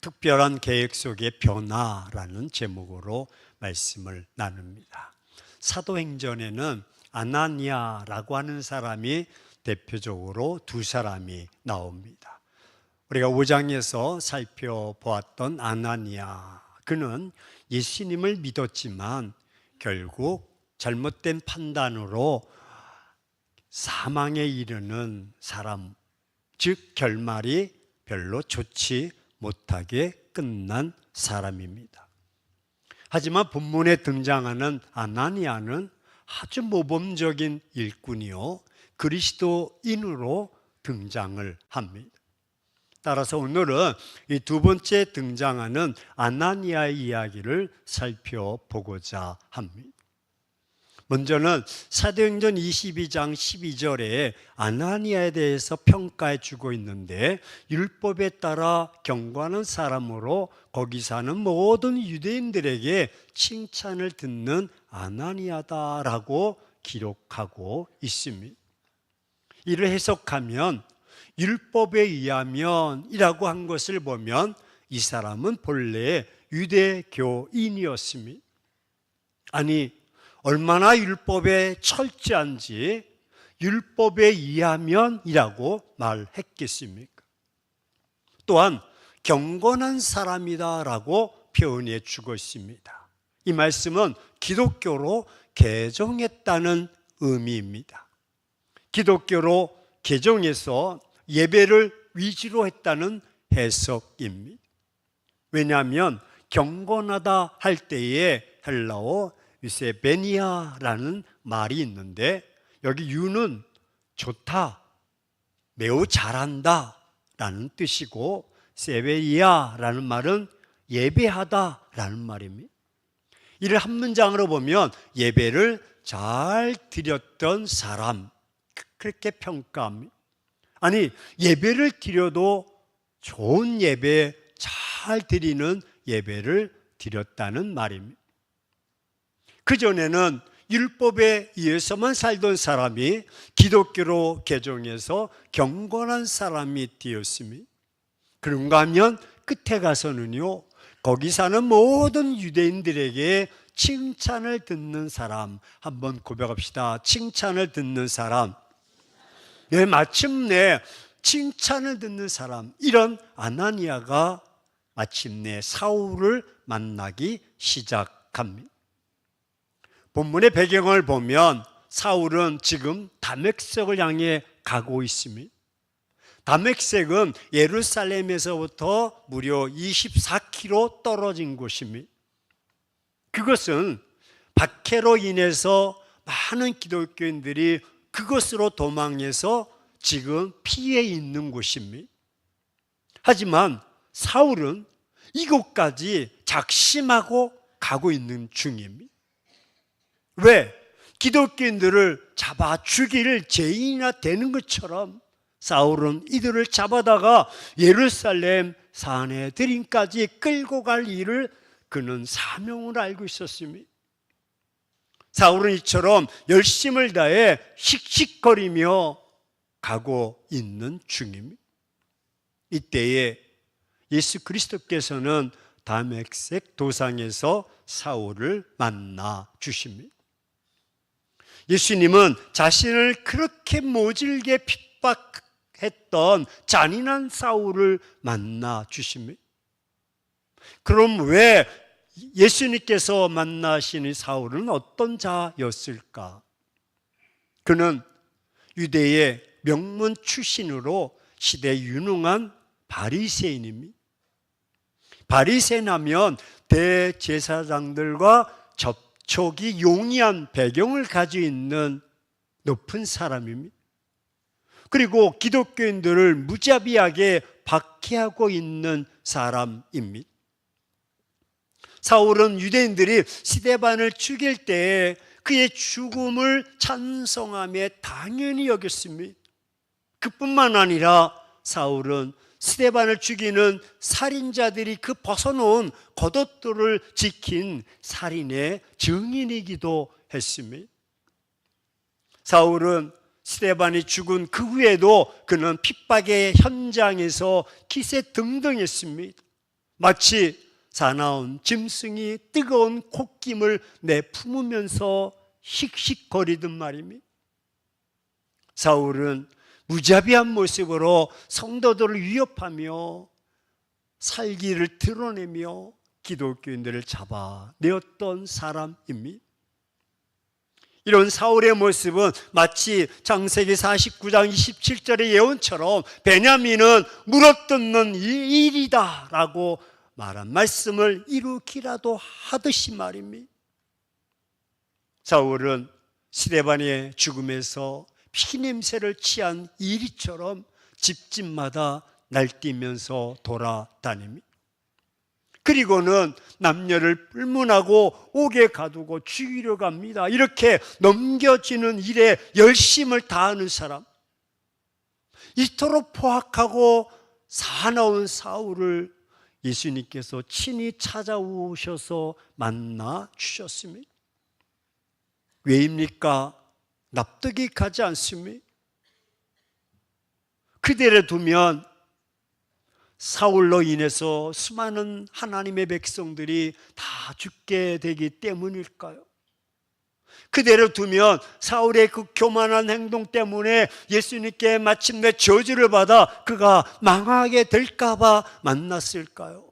특별한 계획 속의 변화라는 제목으로 말씀을 나눕니다. 사도행전에는 아나니아라고 하는 사람이 대표적으로 두 사람이 나옵니다. 우리가 5장에서 살펴보았던 아나니아, 그는 예수님을 믿었지만 결국 잘못된 판단으로 사망에 이르는 사람, 즉 결말이 별로 좋지 못하게 끝난 사람입니다. 하지만 본문에 등장하는 아나니아는 아주 모범적인 일꾼이요, 그리스도인으로 등장을 합니다. 따라서 오늘은 이 두 번째 등장하는 아나니아의 이야기를 살펴보고자 합니다. 먼저는 사도행전 22장 12절에 아나니아에 대해서 평가해 주고 있는데, 율법에 따라 경건한 사람으로 거기 사는 모든 유대인들에게 칭찬을 듣는 아나니아다라고 기록하고 있습니다. 이를 해석하면 율법에 의하면이라고 한 것을 보면 이 사람은 본래 유대교인이었습니다. 아니, 얼마나 율법에 철저한지 율법에 의하면이라고 말했겠습니까? 또한 경건한 사람이다라고 표현해 주고 있습니다. 이 말씀은 기독교로 개종했다는 의미입니다. 기독교로 개종해서 예배를 위주로 했다는 해석입니다. 왜냐하면 경건하다 할 때에 헬라어 유세베니아라는 말이 있는데, 여기 유는 좋다, 매우 잘한다 라는 뜻이고, 세베이아라는 말은 예배하다 라는 말입니다. 이를 한 문장으로 보면 예배를 잘 드렸던 사람, 그렇게 평가합니다. 아니, 예배를 드려도 좋은 예배, 잘 드리는 예배를 드렸다는 말입니다. 그전에는 율법에 의해서만 살던 사람이 기독교로 개종해서 경건한 사람이 되었습니다. 그런가 하면 끝에 가서는요, 거기 사는 모든 유대인들에게 칭찬을 듣는 사람, 한번 고백합시다. 칭찬을 듣는 사람. 네, 마침내 칭찬을 듣는 사람, 이런 아나니아가 마침내 사울을 만나기 시작합니다. 본문의 배경을 보면 사울은 지금 다메섹을 향해 가고 있습니다. 다메섹은 예루살렘에서부터 무려 24km 떨어진 곳입니다. 그것은 박해로 인해서 많은 기독교인들이 그것으로 도망해서 지금 피해 있는 곳입니다. 하지만 사울은 이곳까지 작심하고 가고 있는 중입니다. 왜? 기독교인들을 잡아 죽일 죄인이나 되는 것처럼 사울은 이들을 잡아다가 예루살렘 산헤드림까지 끌고 갈 일을 그는 사명으로 알고 있었습니다. 사울은 이처럼 열심을 다해 씩씩거리며 가고 있는 중입니다. 이때에 예수 그리스도께서는 다메섹 도상에서 사울을 만나 주십니다. 예수님은 자신을 그렇게 모질게 핍박했던 잔인한 사울을 만나 주십니다. 그럼 왜 예수님께서 만나신 사울은 어떤 자였을까? 그는 유대의 명문 출신으로 시대 유능한 바리새인입니다. 바리새인하면 대제사장들과 접촉이 용이한 배경을 가지고 있는 높은 사람입니다. 그리고 기독교인들을 무자비하게 박해하고 있는 사람입니다. 사울은 유대인들이 스데반을 죽일 때 그의 죽음을 찬송하며 당연히 여겼습니다. 그뿐만 아니라 사울은 스데반을 죽이는 살인자들이 그 벗어놓은 겉옷들을 지킨 살인의 증인이기도 했습니다. 사울은 스데반이 죽은 그 후에도 그는 핍박의 현장에서 기세등등했습니다. 마치 사나운 짐승이 뜨거운 콧김을 내뿜으면서 씩씩거리던 말입니다. 사울은 무자비한 모습으로 성도들을 위협하며 살기를 드러내며 기독교인들을 잡아내었던 사람입니다. 이런 사울의 모습은 마치 창세기 49장 27절의 예언처럼 베냐민은 물어뜯는 일이다 라고 말한 말씀을 이루기라도 하듯이 말입니다. 사울은 스데반의 죽음에서 피냄새를 취한 이리처럼 집집마다 날뛰면서 돌아다닙니다. 그리고는 남녀를 불문하고 옥에 가두고 죽이려 갑니다. 이렇게 넘겨지는 일에 열심을 다하는 사람, 이토록 포악하고 사나운 사울을 예수님께서 친히 찾아오셔서 만나 주셨습니다. 왜입니까? 납득이 가지 않습니다. 그대로 두면 사울로 인해서 수많은 하나님의 백성들이 다 죽게 되기 때문일까요? 그대로 두면 사울의 그 교만한 행동 때문에 예수님께 마침내 저주를 받아 그가 망하게 될까 봐 만났을까요?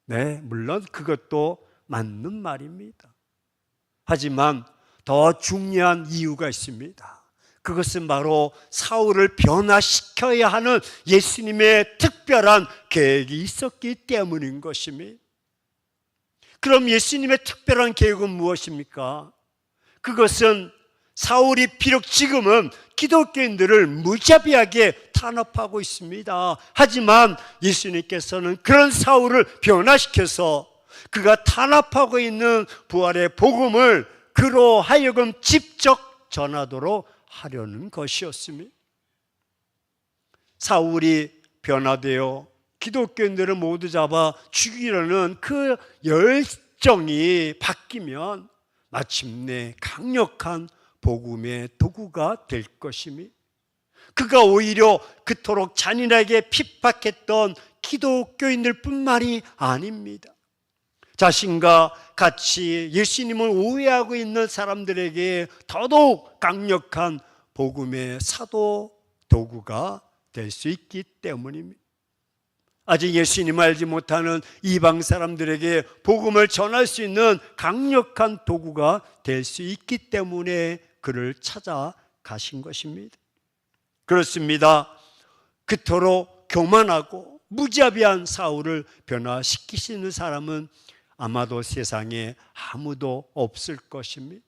네, 물론 그것도 맞는 말입니다. 하지만 더 중요한 이유가 있습니다. 그것은 바로 사울을 변화시켜야 하는 예수님의 특별한 계획이 있었기 때문인 것입니다. 그럼 예수님의 특별한 계획은 무엇입니까? 그것은 사울이 비록 지금은 기독교인들을 무자비하게 탄압하고 있습니다. 하지만 예수님께서는 그런 사울을 변화시켜서 그가 탄압하고 있는 부활의 복음을 그로 하여금 직접 전하도록 하려는 것이었습니다. 사울이 변화되어 기독교인들을 모두 잡아 죽이려는 그 열정이 바뀌면 마침내 강력한 복음의 도구가 될 것입니다. 그가 오히려 그토록 잔인하게 핍박했던 기독교인들 뿐만이 아닙니다. 자신과 같이 예수님을 오해하고 있는 사람들에게 더더욱 강력한 복음의 사도 도구가 될 수 있기 때문입니다. 아직 예수님을 알지 못하는 이방 사람들에게 복음을 전할 수 있는 강력한 도구가 될 수 있기 때문에 그를 찾아가신 것입니다. 그렇습니다. 그토록 교만하고 무자비한 사울을 변화시키시는 사람은 아마도 세상에 아무도 없을 것입니다.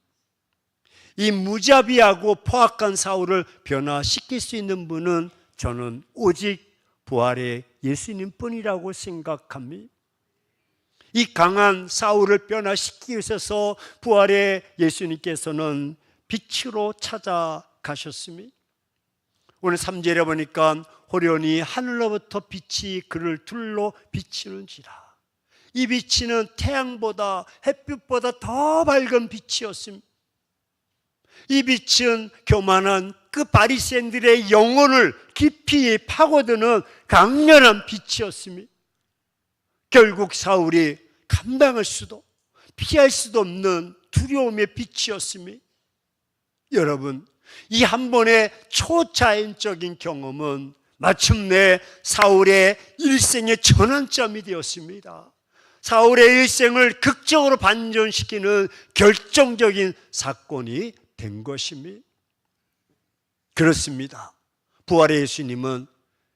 이 무자비하고 포악한 사울을 변화시킬 수 있는 분은 저는 오직 부활의 예수님뿐이라고 생각합니다. 이 강한 사울을 변화시키기 위해서 부활의 예수님께서는 빛으로 찾아가셨습니다. 오늘 3절에 보니까 호련히 하늘로부터 빛이 그를 둘러 비치는지라. 이 빛은 태양보다 햇빛보다 더 밝은 빛이었습니다. 이 빛은 교만한 그 바리새인들의 영혼을 깊이 파고드는 강렬한 빛이었습니다. 결국 사울이 감당할 수도 피할 수도 없는 두려움의 빛이었습니다. 여러분, 이 한 번의 초자연적인 경험은 마침내 사울의 일생의 전환점이 되었습니다. 사울의 일생을 극적으로 반전시키는 결정적인 사건이 된 것입니다. 그렇습니다. 부활의 예수님은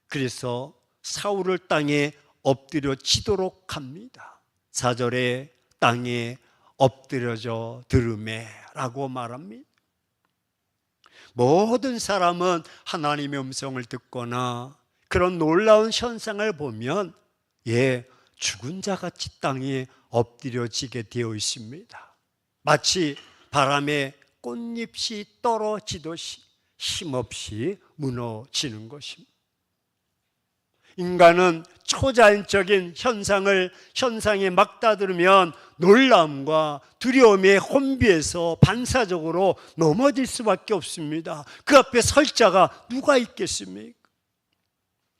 그래서 사울을 땅에 엎드려지도록 합니다. 4절에 땅에 엎드려져 들으매라고 말합니다. 모든 사람은 하나님의 음성을 듣거나 그런 놀라운 현상을 보면 죽은 자같이 땅에 엎드려지게 되어 있습니다. 마치 바람에 꽃잎이 떨어지듯이 힘없이 무너지는 것입니다. 인간은 초자연적인 현상에 맞닥뜨리면 놀라움과 두려움에 혼비해서 반사적으로 넘어질 수밖에 없습니다. 그 앞에 설 자가 누가 있겠습니까?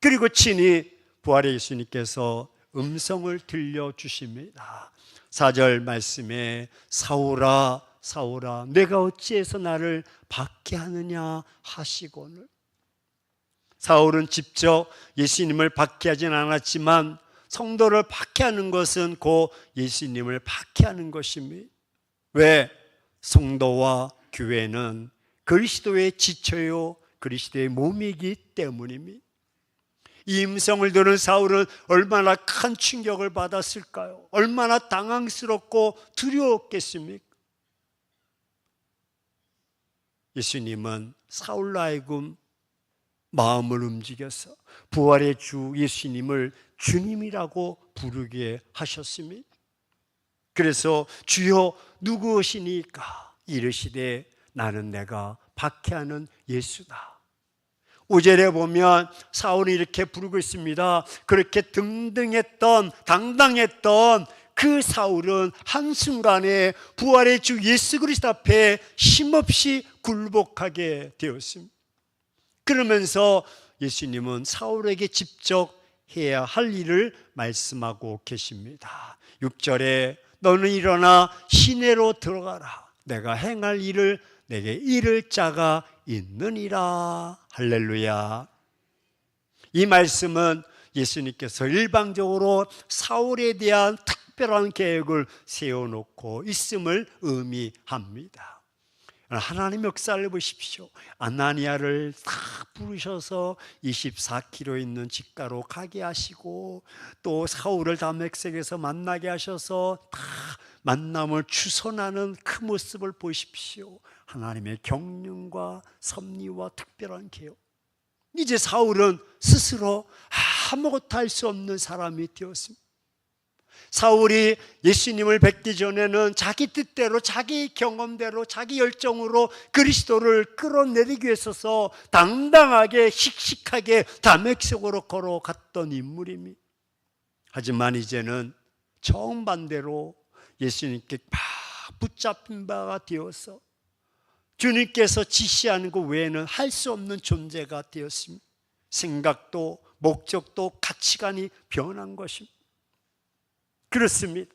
그리고 친히 부활의 예수님께서 음성을 들려주십니다. 4절 말씀에 사울아 사울아 내가 어찌해서 나를 박해하느냐 하시고는, 사울은 직접 예수님을 박해하진 않았지만 성도를 박해하는 것은 곧 예수님을 박해하는 것입니다. 왜? 성도와 교회는 그리스도의 지체요 그리스도의 몸이기 때문입니다. 이 음성을 들은 사울은 얼마나 큰 충격을 받았을까요? 얼마나 당황스럽고 두려웠겠습니까? 예수님은 사울로 하여금 마음을 움직여서 부활의 주 예수님을 주님이라고 부르게 하셨습니다. 그래서 주여 누구시니까 이르시되 나는 내가 박해하는 예수다. 5절에 보면 사울이 이렇게 부르고 있습니다. 그렇게 등등했던 당당했던 그 사울은 한순간에 부활의 주 예수 그리스도 앞에 힘없이 굴복하게 되었습니다. 그러면서 예수님은 사울에게 직접 해야 할 일을 말씀하고 계십니다. 6절에 너는 일어나 시내로 들어가라. 내가 행할 일을 내게 이를 자가 있느니라. 할렐루야. 이 말씀은 예수님께서 일방적으로 사울에 대한 특별한 계획을 세워놓고 있음을 의미합니다. 하나님의 역사를 보십시오. 아나니아를 딱 부르셔서 24km 있는 직가로 가게 하시고, 또 사울을 다메섹에서 만나게 하셔서 다 만남을 주선하는 그 모습을 보십시오. 하나님의 경륜과 섭리와 특별한 계획. 이제 사울은 스스로 아무것도 할 수 없는 사람이 되었습니다. 사울이 예수님을 뵙기 전에는 자기 뜻대로 자기 경험대로 자기 열정으로 그리스도를 끌어내리기 위해서 당당하게 씩씩하게 다메섹으로 걸어갔던 인물입니다. 하지만 이제는 정반대로 예수님께 막 붙잡힌 바가 되어서 주님께서 지시하는 것 외에는 할 수 없는 존재가 되었습니다. 생각도 목적도 가치관이 변한 것입니다. 그렇습니다.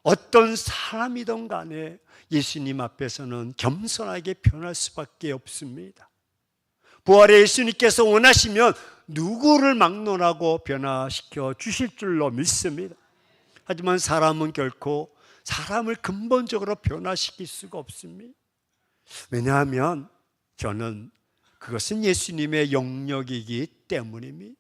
어떤 사람이든 간에 예수님 앞에서는 겸손하게 변할 수밖에 없습니다. 부활의 예수님께서 원하시면 누구를 막론하고 변화시켜 주실 줄로 믿습니다. 하지만 사람은 결코 사람을 근본적으로 변화시킬 수가 없습니다. 왜냐하면 저는 그것은 예수님의 영역이기 때문입니다.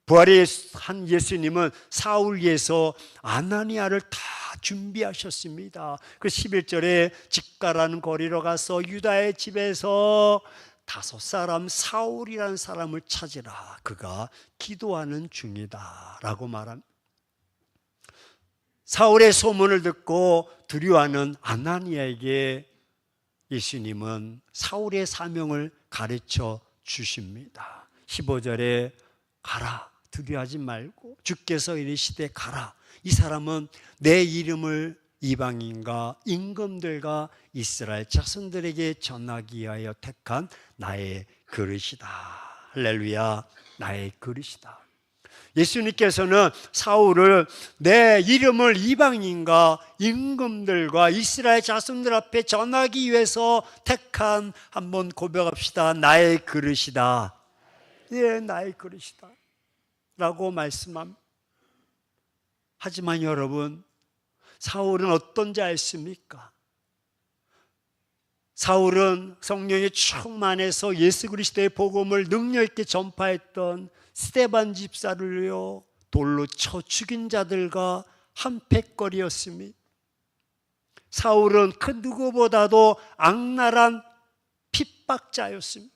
부활의 한 예수님은 사울 위해서 아나니아를 다 준비하셨습니다. 그 11절에 직가라는 거리로 가서 유다의 집에서 5사람 사울이라는 사람을 찾으라. 그가 기도하는 중이다 라고 말합니다. 사울의 소문을 듣고 두려워하는 아나니아에게 예수님은 사울의 사명을 가르쳐 주십니다. 15절에 가라, 두려워하지 말고 주께서 이르시되 가라. 이 사람은 내 이름을 이방인과 임금들과 이스라엘 자손들에게 전하기 위하여 택한 나의 그릇이다. 할렐루야. 나의 그릇이다. 예수님께서는 사울을 내 이름을 이방인과 임금들과 이스라엘 자손들 앞에 전하기 위해서 택한, 한번 고백합시다. 나의 그릇이다. 예, 나의 그릇이다 라고 말씀합니다. 하지만 여러분, 사울은 어떤 자였습니까? 사울은 성령의 충만해서 예수 그리스도의 복음을 능력 있게 전파했던 스데반 집사를요 돌로 쳐 죽인 자들과 한패거리였습니다. 사울은 그 누구보다도 악랄한 핍박자였습니다.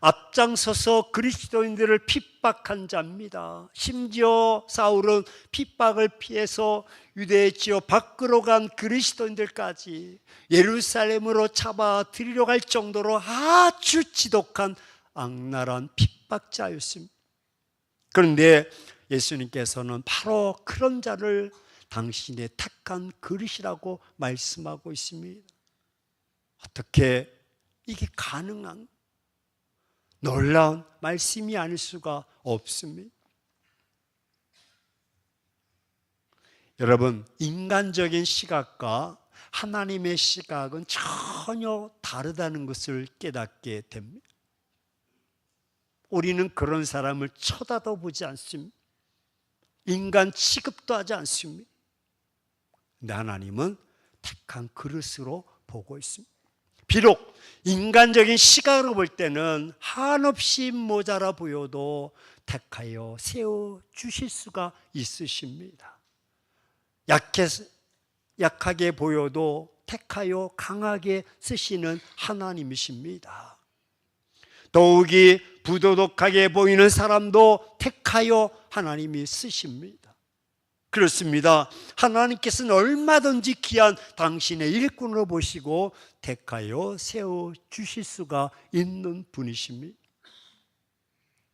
앞장서서 그리스도인들을 핍박한 자입니다. 심지어 사울은 핍박을 피해서 유대의 지역 밖으로 간 그리스도인들까지 예루살렘으로 잡아들이려 갈 정도로 아주 지독한 악랄한 핍박자였습니다. 그런데 예수님께서는 바로 그런 자를 당신의 택한 그릇이라고 말씀하고 있습니다. 어떻게 이게 가능한 놀라운 말씀이 아닐 수가 없습니다. 여러분, 인간적인 시각과 하나님의 시각은 전혀 다르다는 것을 깨닫게 됩니다. 우리는 그런 사람을 쳐다도 보지 않습니다. 인간 취급도 하지 않습니다. 근데 하나님은 택한 그릇으로 보고 있습니다. 비록 인간적인 시각으로 볼 때는 한없이 모자라 보여도 택하여 세워주실 수가 있으십니다. 약하게 보여도 택하여 강하게 쓰시는 하나님이십니다. 더욱이 부도덕하게 보이는 사람도 택하여 하나님이 쓰십니다. 그렇습니다. 하나님께서는 얼마든지 귀한 당신의 일꾼으로 보시고 택하여 세워주실 수가 있는 분이십니다.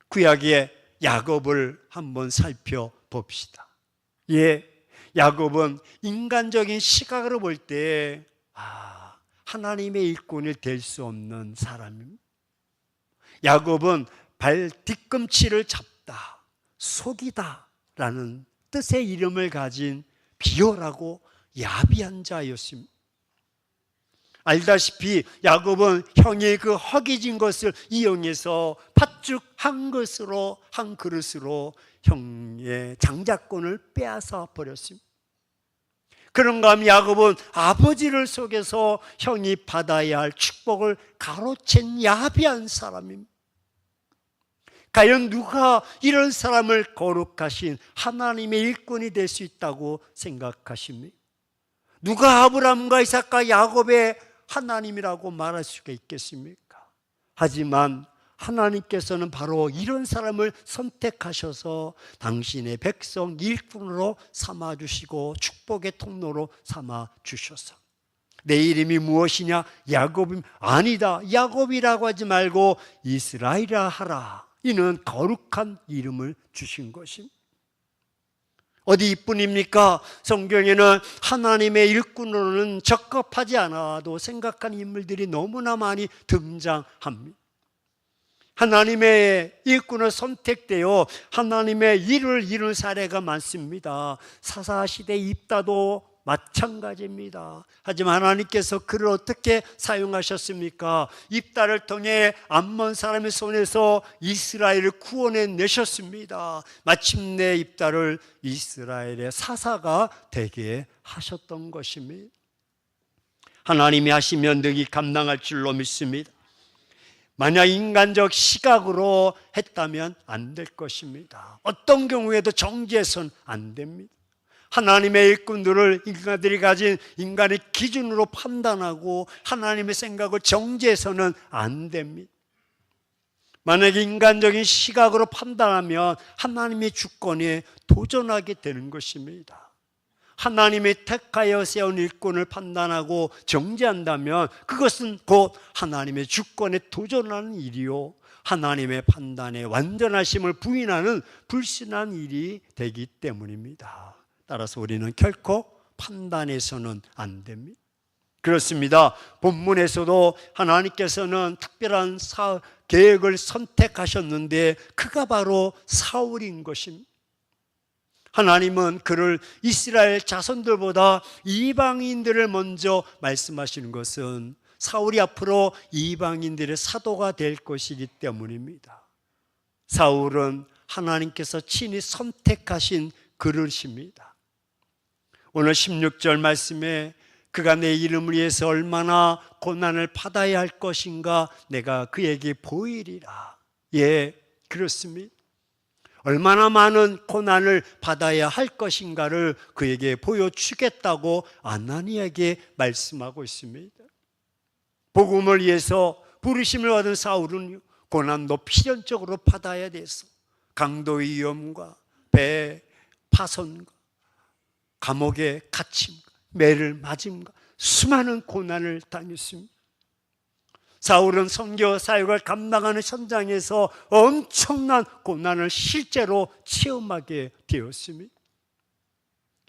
구약의 야곱을 한번 살펴봅시다. 야곱은 인간적인 시각으로 볼 때 하나님의 일꾼이 될 수 없는 사람입니다. 야곱은 발 뒤꿈치를 잡다, 속이다 라는 뜻의 이름을 가진 비열하고 야비한 자였습니다. 알다시피 야곱은 형이 그 허기진 것을 이용해서 팥죽 한 그릇으로 형의 장자권을 빼앗아 버렸습니다. 그런가 하면 야곱은 아버지를 속여서 형이 받아야 할 축복을 가로챈 야비한 사람입니다. 과연 누가 이런 사람을 거룩하신 하나님의 일꾼이 될 수 있다고 생각하십니까? 누가 아브라함과 이삭과 야곱의 하나님이라고 말할 수가 있겠습니까? 하지만 하나님께서는 바로 이런 사람을 선택하셔서 당신의 백성 일꾼으로 삼아주시고 축복의 통로로 삼아주셔서 내 이름이 무엇이냐? 야곱이 아니다. 야곱이라고 하지 말고 이스라엘이라 하라. 이는 거룩한 이름을 주신 것입니다. 어디뿐입니까? 성경에는 하나님의 일꾼으로는 적합하지 않아도 생각한 인물들이 너무나 많이 등장합니다. 하나님의 일꾼을 선택되어 하나님의 일을 이룬 사례가 많습니다. 사사시대 입다도 마찬가지입니다. 하지만 하나님께서 그를 어떻게 사용하셨습니까? 입다를 통해 암몬 사람의 손에서 이스라엘을 구원해 내셨습니다. 마침내 입다를 이스라엘의 사사가 되게 하셨던 것입니다. 하나님이 하시면 능히 감당할 줄로 믿습니다. 만약 인간적 시각으로 했다면 안 될 것입니다. 어떤 경우에도 정죄해서는 안 됩니다. 하나님의 일꾼들을 인간들이 가진 인간의 기준으로 판단하고 하나님의 생각을 정죄해서는 안 됩니다. 만약에 인간적인 시각으로 판단하면 하나님의 주권에 도전하게 되는 것입니다. 하나님이 택하여 세운 일꾼을 판단하고 정죄한다면 그것은 곧 하나님의 주권에 도전하는 일이요, 하나님의 판단에 완전하심을 부인하는 불신한 일이 되기 때문입니다. 따라서 우리는 결코 판단해서는 안 됩니다. 그렇습니다. 본문에서도 하나님께서는 특별한 계획을 선택하셨는데 그가 바로 사울인 것입니다. 하나님은 그를 이스라엘 자손들보다 이방인들을 먼저 말씀하시는 것은 사울이 앞으로 이방인들의 사도가 될 것이기 때문입니다. 사울은 하나님께서 친히 선택하신 그릇입니다. 오늘 16절 말씀에 그가 내 이름을 위해서 얼마나 고난을 받아야 할 것인가 내가 그에게 보이리라. 그렇습니다. 얼마나 많은 고난을 받아야 할 것인가를 그에게 보여주겠다고 아나니에게 말씀하고 있습니다. 복음을 위해서 부르심을 받은 사울은 고난도 필연적으로 받아야 돼서 강도의 위험과 배 파손과 감옥에 갇힘과 매를 맞음과 수많은 고난을 당했습니다. 사울은 선교 사역을 감당하는 현장에서 엄청난 고난을 실제로 체험하게 되었습니다.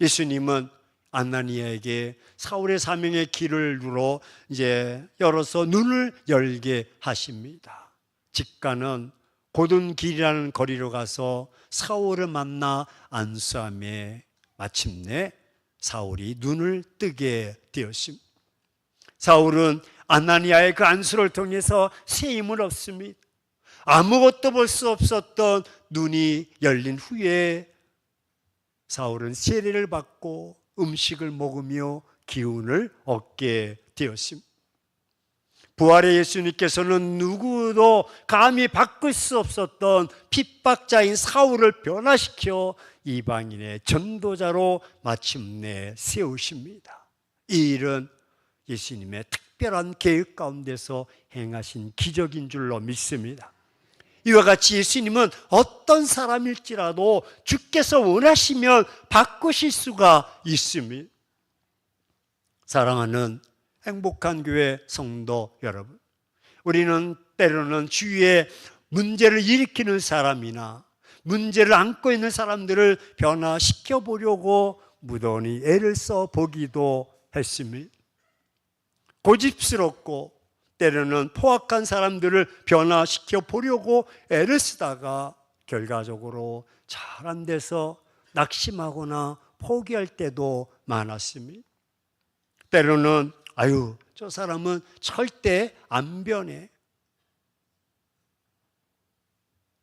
예수님은 아나니아에게 사울의 사명의 길을 열어서 눈을 열게 하십니다. 직가는 고든 길이라는 거리로 가서 사울을 만나 안수함에 마침내 사울이 눈을 뜨게 되었습니다. 사울은 아나니아의 그 안수를 통해서 새 힘을 얻습니다. 아무것도 볼 수 없었던 눈이 열린 후에 사울은 세례를 받고 음식을 먹으며 기운을 얻게 되었습니다. 부활의 예수님께서는 누구도 감히 바꿀 수 없었던 핍박자인 사울을 변화시켜 이방인의 전도자로 마침내 세우십니다. 이 일은 예수님의 특별한 계획 가운데서 행하신 기적인 줄로 믿습니다. 이와 같이 예수님은 어떤 사람일지라도 주께서 원하시면 바꾸실 수가 있습니다. 사랑하는 행복한 교회 성도 여러분, 우리는 때로는 주위에 문제를 일으키는 사람이나 문제를 안고 있는 사람들을 변화시켜 보려고 무던히 애를 써 보기도 했습니다. 고집스럽고 때로는 포악한 사람들을 변화시켜 보려고 애를 쓰다가 결과적으로 잘 안 돼서 낙심하거나 포기할 때도 많았습니다. 때로는 아유, 저 사람은 절대 안 변해.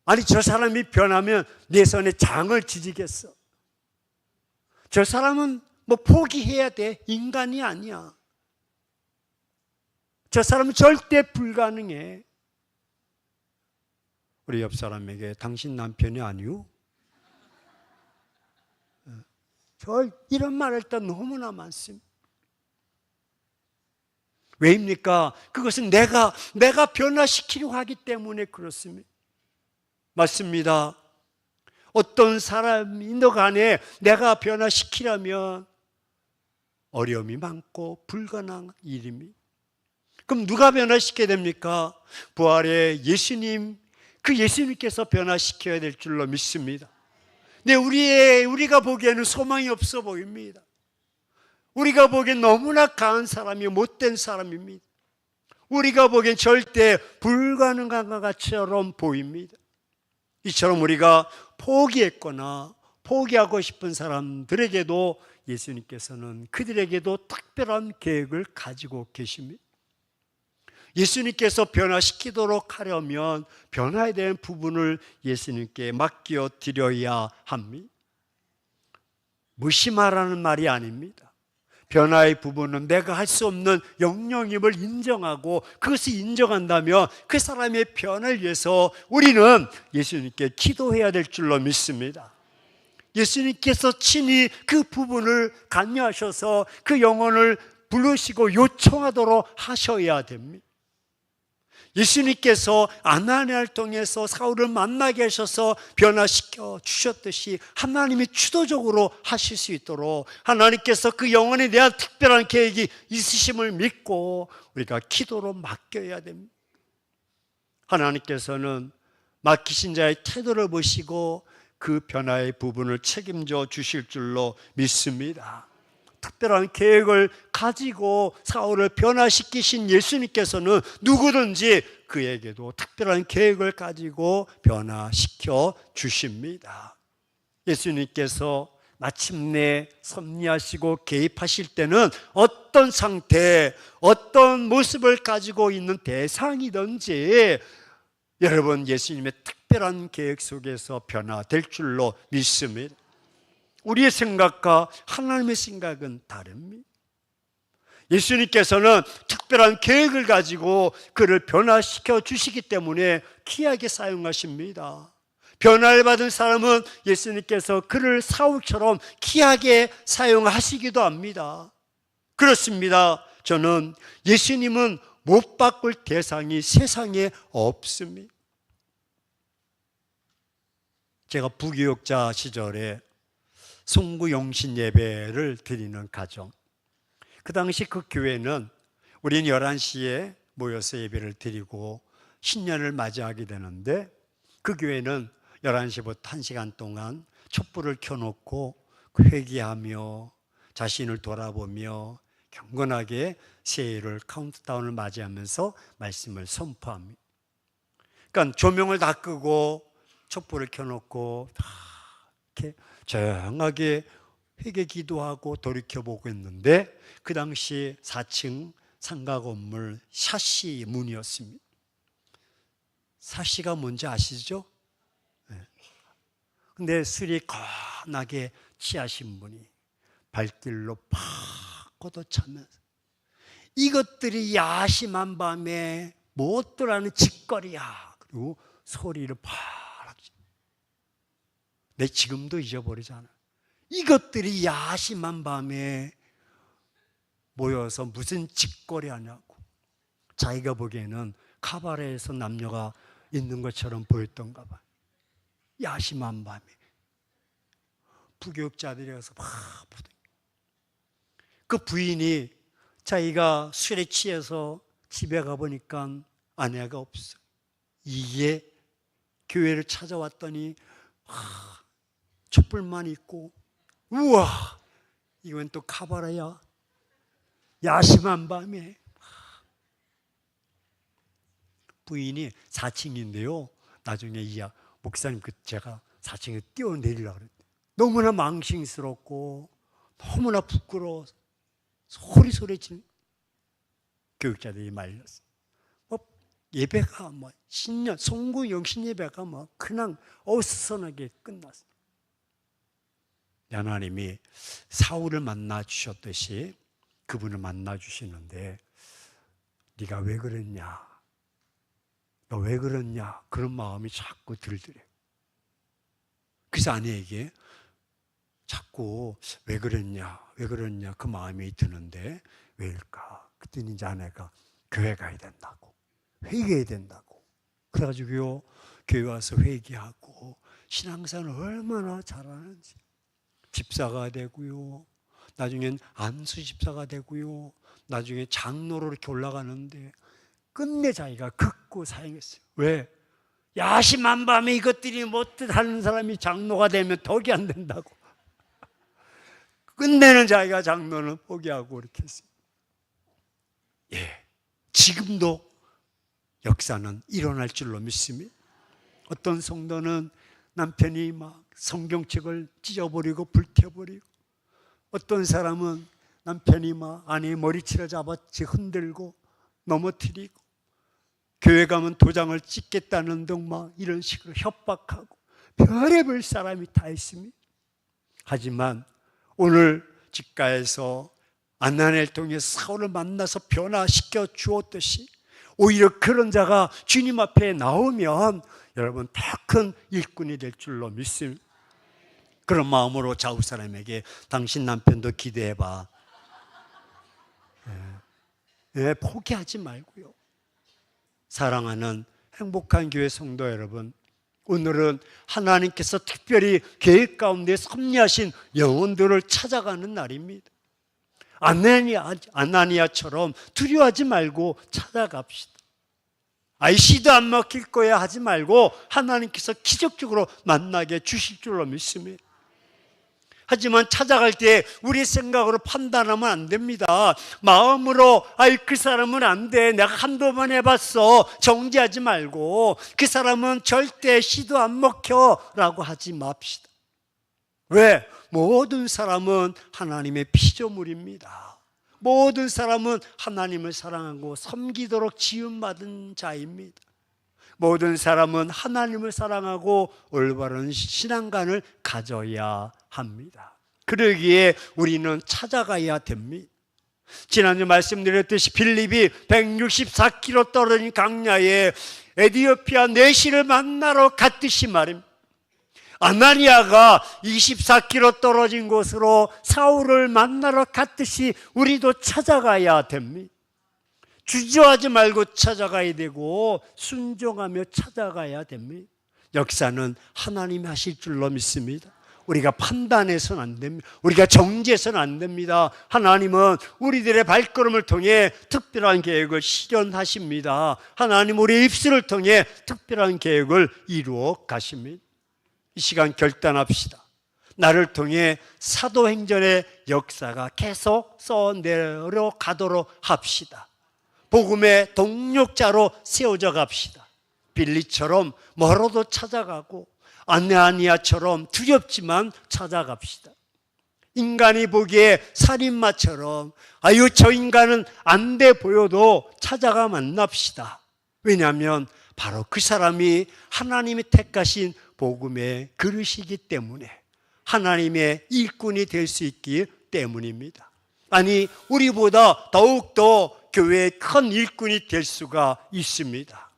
아니, 저 사람이 변하면 내 손에 장을 지지겠어. 저 사람은 뭐 포기해야 돼. 인간이 아니야. 저 사람은 절대 불가능해. 우리 옆 사람에게 당신 남편이 아니요? 이런 말 할 때 너무나 많습니다. 왜입니까? 그것은 내가 변화시키려고 하기 때문에 그렇습니다. 맞습니다. 어떤 사람인도 간에 내가 변화시키려면 어려움이 많고 불가능한 일입니다. 그럼 누가 변화시켜야 됩니까? 부활의 예수님, 그 예수님께서 변화시켜야 될 줄로 믿습니다. 근데 우리가 보기에는 소망이 없어 보입니다. 우리가 보기엔 너무나 강한 사람이 못된 사람입니다. 우리가 보기엔 절대 불가능한 것처럼 보입니다. 이처럼 우리가 포기했거나 포기하고 싶은 사람들에게도 예수님께서는 그들에게도 특별한 계획을 가지고 계십니다. 예수님께서 변화시키도록 하려면 변화에 대한 부분을 예수님께 맡겨 드려야 합니다. 무심하라는 말이 아닙니다. 변화의 부분은 내가 할 수 없는 영역임을 인정하고 그것을 인정한다면 그 사람의 변화를 위해서 우리는 예수님께 기도해야 될 줄로 믿습니다. 예수님께서 친히 그 부분을 관여하셔서 그 영혼을 부르시고 요청하도록 하셔야 됩니다. 예수님께서 아나니아를 통해서 사울을 만나게 하셔서 변화시켜 주셨듯이 하나님이 주도적으로 하실 수 있도록 하나님께서 그 영혼에 대한 특별한 계획이 있으심을 믿고 우리가 기도로 맡겨야 됩니다. 하나님께서는 맡기신 자의 태도를 보시고 그 변화의 부분을 책임져 주실 줄로 믿습니다. 특별한 계획을 가지고 사울을 변화시키신 예수님께서는 누구든지 그에게도 특별한 계획을 가지고 변화시켜 주십니다. 예수님께서 마침내 섭리하시고 개입하실 때는 어떤 상태, 어떤 모습을 가지고 있는 대상이든지 여러분 예수님의 특별한 계획 속에서 변화될 줄로 믿습니다. 우리의 생각과 하나님의 생각은 다릅니다. 예수님께서는 특별한 계획을 가지고 그를 변화시켜 주시기 때문에 귀하게 사용하십니다. 변화를 받은 사람은 예수님께서 그를 사울처럼 귀하게 사용하시기도 합니다. 그렇습니다. 저는 예수님은 못 바꿀 대상이 세상에 없습니다. 제가 부교육자 시절에 송구용신 예배를 드리는 가정, 그 당시 그 교회는 우리는 11시에 모여서 예배를 드리고 신년을 맞이하게 되는데 그 교회는 11시부터 1시간 동안 촛불을 켜놓고 회개하며 자신을 돌아보며 경건하게 새해를 카운트다운을 맞이하면서 말씀을 선포합니다. 그러니까 조명을 다 끄고 촛불을 켜놓고 다 이렇게 조용하게 회개 기도하고 돌이켜보고 했는데 그 당시 4층 상가 건물 샤시 문이었습니다. 샤시가 뭔지 아시죠? 근데 술이 거나게 취하신 분이 발길로 팍 걷어차면서 이것들이 야심한 밤에 무엇들 하는 짓거리야. 그리고 소리를 파랗게. 내 지금도 잊어버리잖아. 이것들이 야심한 밤에 모여서 무슨 짓거리 하냐고. 자기가 보기에는 카바레에서 남녀가 있는 것처럼 보였던가 봐. 야심한 밤에 부교육자들이 와서 막 부대. 그 부인이 자기가 술에 취해서 집에 가보니까 아내가 없어. 이게 교회를 찾아왔더니 촛불만 있고, 우와, 이건 또 카바라야. 야심한 밤에. 부인이 4층인데요 나중에 목사님 제가 4층에 뛰어내리려고 그랬대요. 너무나 망신스럽고 너무나 부끄러워서 소리 지르는 교육자들이 말렸어. 예배가 신년 송구 영신 예배가 그냥 어수선하게 끝났어. 하나님이 사울을 만나 주셨듯이 그분을 만나 주시는데 네가 왜 그랬냐, 너 왜 그랬냐, 그런 마음이 자꾸 들더래. 그래서 아내에게 자꾸 왜 그랬냐 그 마음이 드는데 왜일까? 그랬더니 이제 아내가 교회 가야 된다고, 회개해야 된다고. 그래가지고요 교회 와서 회개하고 신앙생활을 얼마나 잘하는지. 집사가 되고요, 나중엔 안수 집사가 되고요, 나중에 장로로 이렇게 올라가는데 끝내 자기가 극구 사형했어요. 왜? 야심한 밤에 이것들이 못듯 하는 사람이 장로가 되면 덕이 안 된다고. 끝내는 자기가 장로는 포기하고 이렇게 했어요. 지금도 역사는 일어날 줄로 믿습니다. 어떤 성도는 남편이 막 성경책을 찢어버리고 불태워버리고, 어떤 사람은 남편이 막 아내의 머리채를 잡아치 흔들고 넘어뜨리고, 교회 가면 도장을 찍겠다는 등 막 이런 식으로 협박하고 별의별 사람이 다 있습니다. 하지만 오늘 직가에서 안나니아를 통해서 사울을 만나서 변화시켜 주었듯이 오히려 그런 자가 주님 앞에 나오면 여러분 더 큰 일꾼이 될 줄로 믿습니다. 그런 마음으로 좌우 사람에게 당신 남편도 기대해봐. 포기하지 말고요. 사랑하는 행복한 교회 성도 여러분, 오늘은 하나님께서 특별히 계획 가운데 섭리하신 영혼들을 찾아가는 날입니다. 아나니아처럼 두려워하지 말고 찾아갑시다. 시도 안 먹힐 거야 하지 말고 하나님께서 기적적으로 만나게 주실 줄로 믿습니다. 하지만 찾아갈 때 우리 생각으로 판단하면 안 됩니다. 마음으로 그 사람은 안 돼, 내가 한두 번 해봤어, 정지하지 말고 그 사람은 절대 시도 안 먹혀 라고 하지 맙시다. 왜? 모든 사람은 하나님의 피조물입니다. 모든 사람은 하나님을 사랑하고 섬기도록 지음받은 자입니다. 모든 사람은 하나님을 사랑하고 올바른 신앙관을 가져야 합니다. 그러기에 우리는 찾아가야 됩니다. 지난주 말씀드렸듯이 빌립이 164km 떨어진 강야에 에티오피아 내시를 만나러 갔듯이 말입니다. 아나니아가 24km 떨어진 곳으로 사울을 만나러 갔듯이 우리도 찾아가야 됩니다. 주저하지 말고 찾아가야 되고 순종하며 찾아가야 됩니다. 역사는 하나님이 하실 줄로 믿습니다. 우리가 판단해서는 안 됩니다. 우리가 정죄해서는 안 됩니다. 하나님은 우리들의 발걸음을 통해 특별한 계획을 실현하십니다. 하나님 우리의 입술을 통해 특별한 계획을 이루어 가십니다. 이 시간 결단합시다. 나를 통해 사도행전의 역사가 계속 써내려가도록 합시다. 복음의 동력자로 세워져 갑시다. 빌리처럼 멀어도 찾아가고 아나니아처럼 두렵지만 찾아갑시다. 인간이 보기에 살인마처럼 아유 저 인간은 안 돼 보여도 찾아가 만납시다. 왜냐하면 바로 그 사람이 하나님이 택하신 복음의 그릇이기 때문에, 하나님의 일꾼이 될 수 있기 때문입니다. 아니 우리보다 더욱더 교회의 큰 일꾼이 될 수가 있습니다.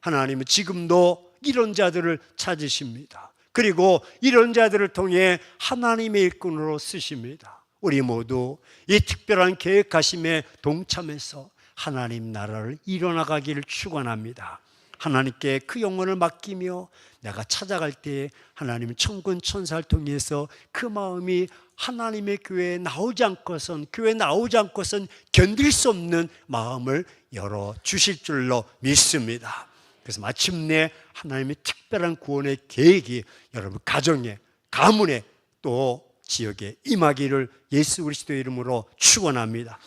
하나님은 지금도 이런 자들을 찾으십니다. 그리고 이런 자들을 통해 하나님의 일꾼으로 쓰십니다. 우리 모두 이 특별한 계획하심에 동참해서 하나님 나라를 이뤄나가기를 축원합니다. 하나님께 그 영혼을 맡기며 내가 찾아갈 때 하나님은 천군 천사를 통해서 그 마음이 하나님의 교회에 나오지 않고선, 교회에 나오지 않고선 견딜 수 없는 마음을 열어주실 줄로 믿습니다. 그래서 마침내 하나님의 특별한 구원의 계획이 여러분 가정에, 가문에 또 지역에 임하기를 예수 그리스도의 이름으로 축원합니다.